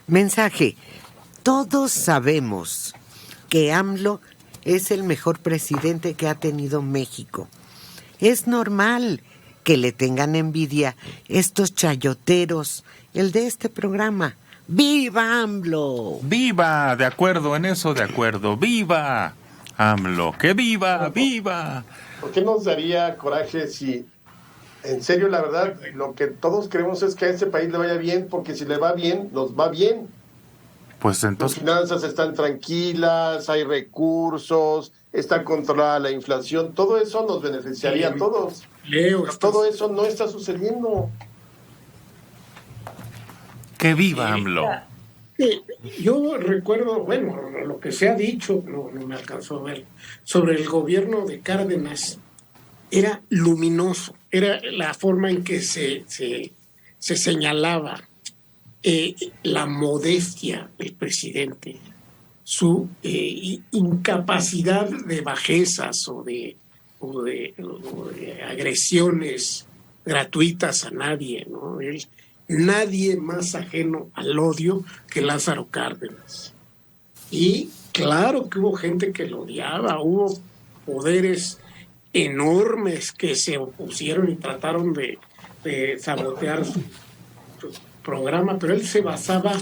Mensaje. Todos sabemos que AMLO es el mejor presidente que ha tenido México. Es normal que le tengan envidia estos chayoteros, el de este programa. ¡Viva AMLO! ¡Viva! De acuerdo, en eso de acuerdo. ¡Viva AMLO! ¡Que viva! ¡Viva! ¿Por qué nos daría coraje si, en serio, la verdad, lo que todos queremos es que a este país le vaya bien? Porque si le va bien, nos va bien. Pues entonces... Las finanzas están tranquilas, hay recursos, está controlada la inflación. Todo eso nos beneficiaría a todos. Pero todo eso no está sucediendo. ¡Que viva AMLO! Yo recuerdo, bueno, lo que se ha dicho, no me alcanzó a ver, sobre el gobierno de Cárdenas, era luminoso, era la forma en que se señalaba la modestia del presidente, su incapacidad de bajezas o de agresiones gratuitas a nadie, ¿no? Nadie más ajeno al odio que Lázaro Cárdenas. Y claro que hubo gente que lo odiaba, hubo poderes enormes que se opusieron y trataron de sabotear su programa, pero él se basaba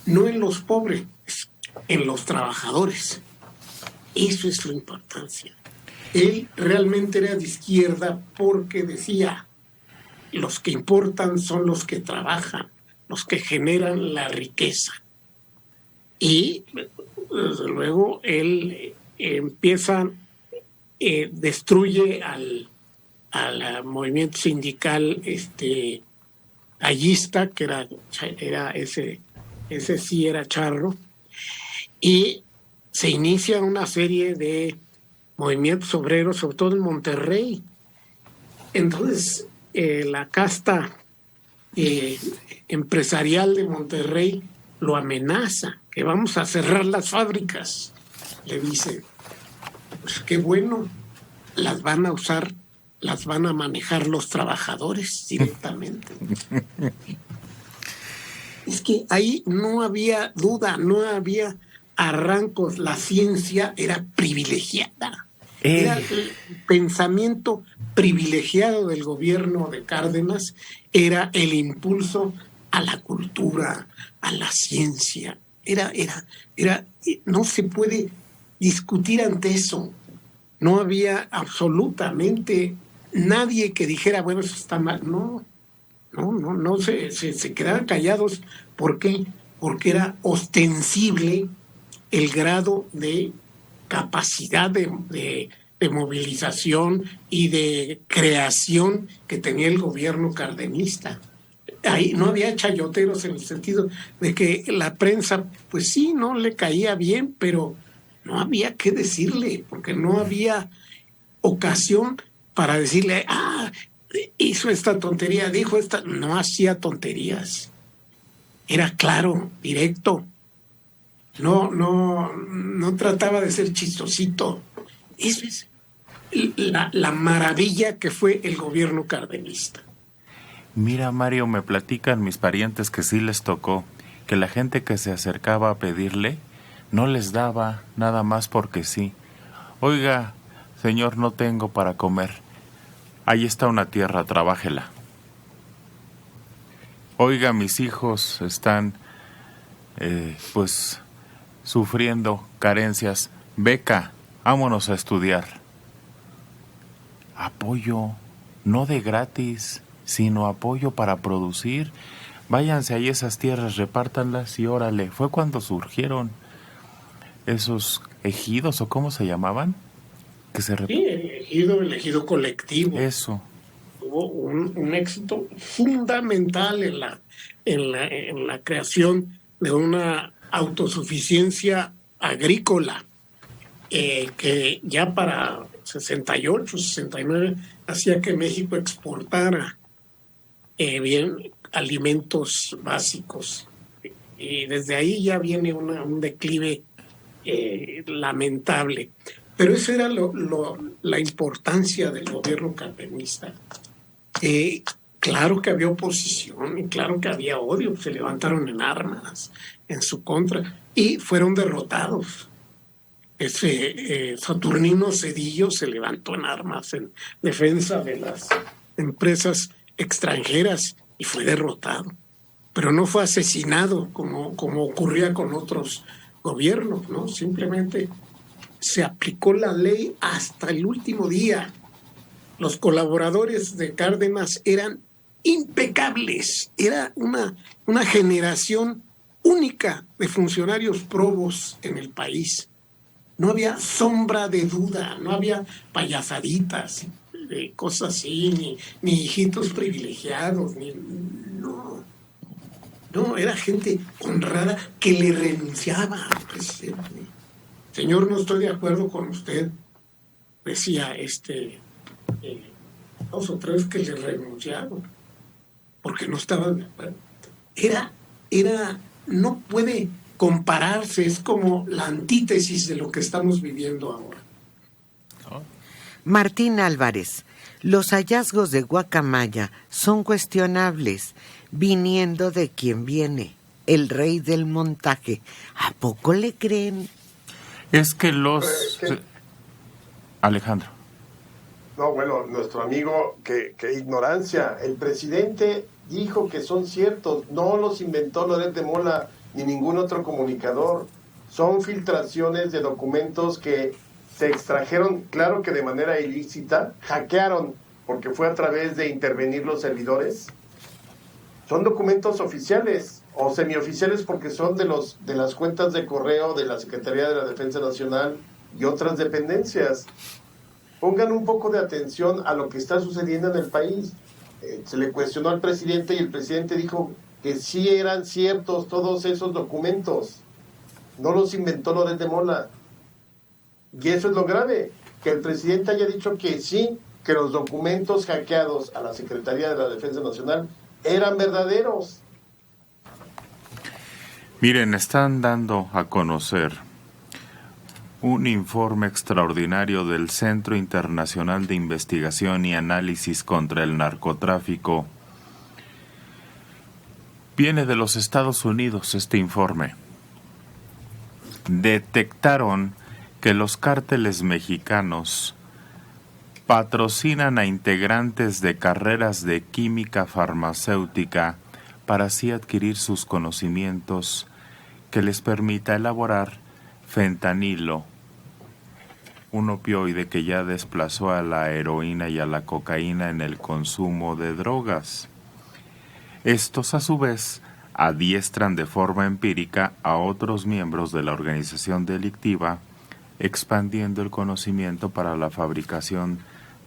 no en los pobres, en los trabajadores. Eso es su importancia. Él realmente era de izquierda porque decía: los que importan son los que trabajan, los que generan la riqueza. Y desde luego él destruye al movimiento sindical gallista, que era ese sí era charro, y se inicia una serie de movimientos obreros, sobre todo en Monterrey. Entonces, la casta empresarial de Monterrey lo amenaza, que vamos a cerrar las fábricas. Le dice: pues qué bueno, las van a usar, las van a manejar los trabajadores directamente. Es que ahí no había duda, no había arrancos, la ciencia era privilegiada. Era el pensamiento privilegiado del gobierno de Cárdenas, era el impulso a la cultura, a la ciencia. No se puede discutir ante eso. No había absolutamente nadie que dijera: bueno, eso está mal. No, se quedaban callados. ¿Por qué? Porque era ostensible el grado de capacidad de movilización y de creación que tenía el gobierno cardenista. Ahí no había chayoteros en el sentido de que la prensa, pues sí, no le caía bien, pero no había qué decirle, porque no había ocasión para decirle: hizo esta tontería, dijo esta. No hacía tonterías. Era claro, directo. No trataba de ser chistosito. Eso es la maravilla que fue el gobierno cardenista. Mira, Mario, me platican mis parientes que sí les tocó, que la gente que se acercaba a pedirle no les daba nada más porque sí. Oiga, señor, no tengo para comer. Ahí está una tierra, trabájela. Oiga, mis hijos están, pues, sufriendo carencias. Beca, vámonos a estudiar. Apoyo, no de gratis, sino apoyo para producir. Váyanse ahí esas tierras, repártanlas y órale. Fue cuando surgieron esos ejidos, ¿o cómo se llamaban? Sí, el ejido colectivo. Eso. Hubo un éxito fundamental en la creación de una autosuficiencia agrícola, que ya para 68, 69 hacía que México exportara bien alimentos básicos, y desde ahí ya viene un declive lamentable. Pero eso era la importancia del gobierno cardenista. claro que había oposición y claro que había odio, se levantaron en armas en su contra y fueron derrotados. Ese Saturnino Cedillo se levantó en armas en defensa de las empresas extranjeras y fue derrotado, pero no fue asesinado como ocurría con otros gobiernos, ¿no? Simplemente se aplicó la ley hasta el último día. Los colaboradores de Cárdenas eran impecables, era una generación única de funcionarios probos en el país. No había sombra de duda, no había payasaditas, cosas así, ni hijitos privilegiados, no, era gente honrada que le renunciaba al presidente. Señor, no estoy de acuerdo con usted, decía 2 o 3 que le renunciaron, porque no estaban de acuerdo. No puede compararse, es como la antítesis de lo que estamos viviendo ahora. Martín Álvarez, los hallazgos de Guacamaya son cuestionables, viniendo de quien viene, el rey del montaje. ¿A poco le creen? Es que Alejandro. No, bueno, nuestro amigo, que ignorancia. El presidente dijo que son ciertos, no los inventó Loret de Mola ni ningún otro comunicador. Son filtraciones de documentos que se extrajeron, claro que de manera ilícita, hackearon, porque fue a través de intervenir los servidores. Son documentos oficiales o semioficiales porque son de las cuentas de correo de la Secretaría de la Defensa Nacional y otras dependencias. Pongan un poco de atención a lo que está sucediendo en el país. Se le cuestionó al presidente y el presidente dijo que sí eran ciertos todos esos documentos. No los inventó Loret de Mola. Y eso es lo grave, que el presidente haya dicho que sí, que los documentos hackeados a la Secretaría de la Defensa Nacional eran verdaderos. Miren, están dando a conocer un informe extraordinario del Centro Internacional de Investigación y Análisis contra el Narcotráfico. Viene de los Estados Unidos este informe. Detectaron que los cárteles mexicanos patrocinan a integrantes de carreras de química farmacéutica para así adquirir sus conocimientos que les permita elaborar fentanilo, un opioide que ya desplazó a la heroína y a la cocaína en el consumo de drogas. Estos, a su vez, adiestran de forma empírica a otros miembros de la organización delictiva, expandiendo el conocimiento para la fabricación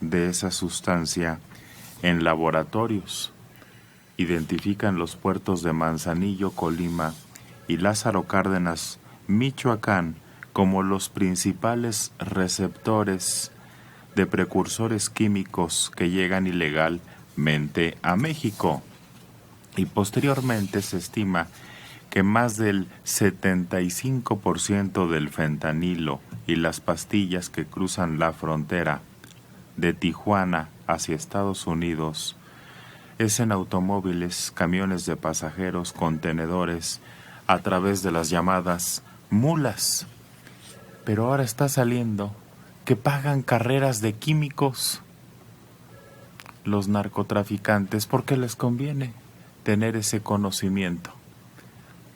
de esa sustancia en laboratorios. Identifican los puertos de Manzanillo, Colima, y Lázaro Cárdenas, Michoacán, como los principales receptores de precursores químicos que llegan ilegalmente a México. Y posteriormente se estima que más del 75% del fentanilo y las pastillas que cruzan la frontera de Tijuana hacia Estados Unidos es en automóviles, camiones de pasajeros, contenedores, a través de las llamadas mulas. Pero ahora está saliendo que pagan carreras de químicos los narcotraficantes porque les conviene tener ese conocimiento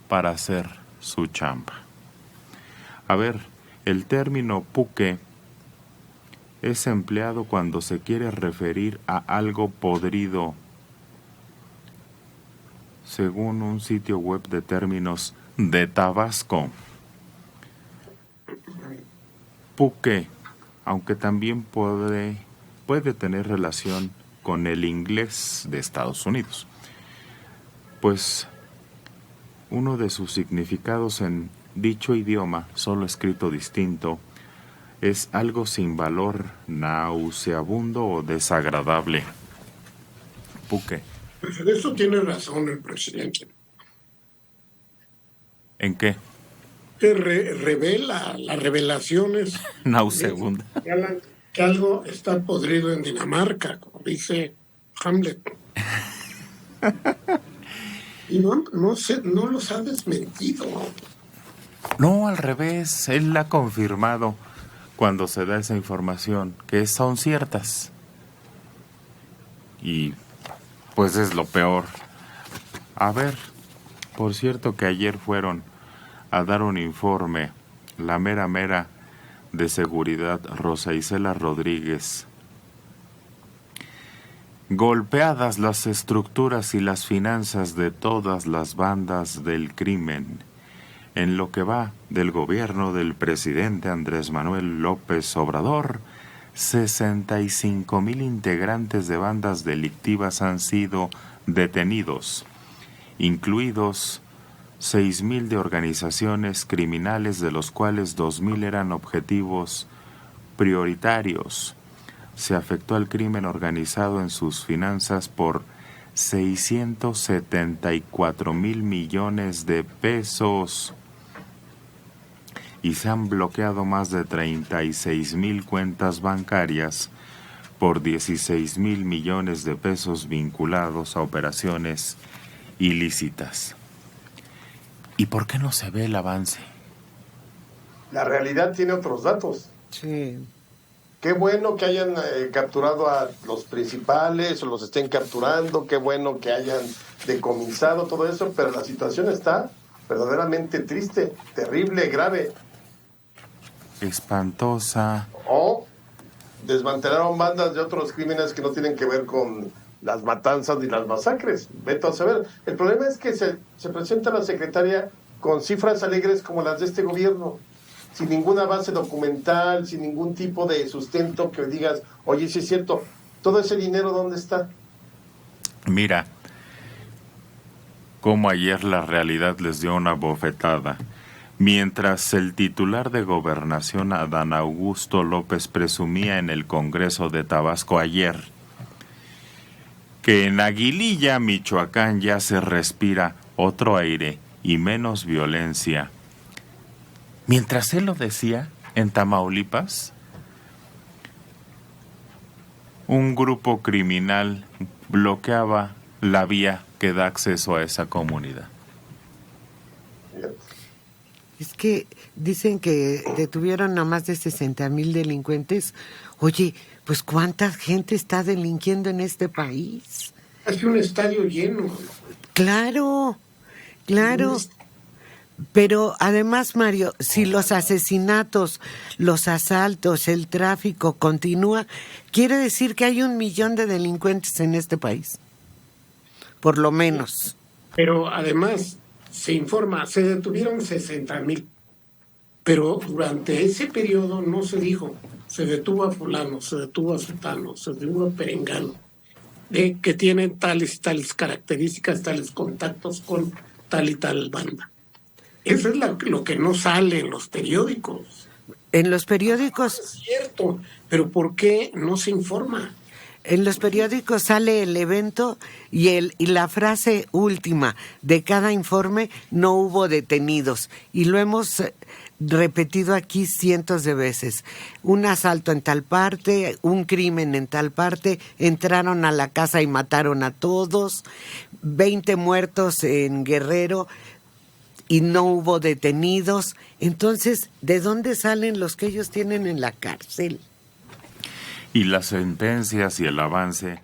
para hacer su chamba. A ver, el término puque es empleado cuando se quiere referir a algo podrido, según un sitio web de términos de Tabasco. Puque, aunque también puede tener relación con el inglés de Estados Unidos, pues uno de sus significados en dicho idioma, solo escrito distinto, es algo sin valor, nauseabundo o desagradable. Puque. Pues en eso tiene razón el presidente. ¿En qué? Que revela las revelaciones. Nauseabunda. Que algo está podrido en Dinamarca, como dice Hamlet. Y no los ha desmentido. No, al revés, él ha confirmado cuando se da esa información que son ciertas. Y pues es lo peor. A ver, por cierto que ayer fueron a dar un informe la mera de seguridad, Rosa Isela Rodríguez. Golpeadas las estructuras y las finanzas de todas las bandas del crimen, en lo que va del gobierno del presidente Andrés Manuel López Obrador, 65,000 integrantes de bandas delictivas han sido detenidos, incluidos 6,000 de organizaciones criminales, de los cuales 2,000 eran objetivos prioritarios. Se afectó al crimen organizado en sus finanzas por 674,000 millones de pesos y se han bloqueado más de 36,000 cuentas bancarias por 16,000 millones de pesos vinculados a operaciones ilícitas. ¿Y por qué no se ve el avance? La realidad tiene otros datos. Sí. Qué bueno que hayan capturado a los principales o los estén capturando, qué bueno que hayan decomisado todo eso, pero la situación está verdaderamente triste, terrible, grave. Espantosa. O desmantelaron bandas de otros crímenes que no tienen que ver con las matanzas ni las masacres. Vete a saber. El problema es que se presenta la secretaria con cifras alegres como las de este gobierno, sin ninguna base documental, sin ningún tipo de sustento que digas, oye, sí es cierto, todo ese dinero, ¿dónde está? Mira, como ayer la realidad les dio una bofetada. Mientras el titular de Gobernación, Adán Augusto López, presumía en el Congreso de Tabasco ayer que en Aguililla, Michoacán, ya se respira otro aire y menos violencia. Mientras él lo decía, en Tamaulipas, un grupo criminal bloqueaba la vía que da acceso a esa comunidad. Es que dicen que detuvieron a más de 60,000 delincuentes. Oye, pues ¿cuánta gente está delinquiendo en este país? Hace un estadio lleno. Claro. Pero además, Mario, si los asesinatos, los asaltos, el tráfico continúa, quiere decir que hay 1,000,000 de delincuentes en este país. Por lo menos. Pero además, se informa, se detuvieron 60,000. Pero durante ese periodo no se dijo, se detuvo a fulano, se detuvo a sutano, se detuvo a perengano, que tienen tales y tales características, tales contactos con tal y tal banda. Eso es lo que no sale en los periódicos. En los periódicos... Es cierto, pero ¿por qué no se informa? En los periódicos sale el evento y la frase última de cada informe: no hubo detenidos. Y lo hemos repetido aquí cientos de veces. Un asalto en tal parte, un crimen en tal parte, entraron a la casa y mataron a todos, 20 muertos en Guerrero y no hubo detenidos. Entonces, ¿de dónde salen los que ellos tienen en la cárcel? Y las sentencias y el avance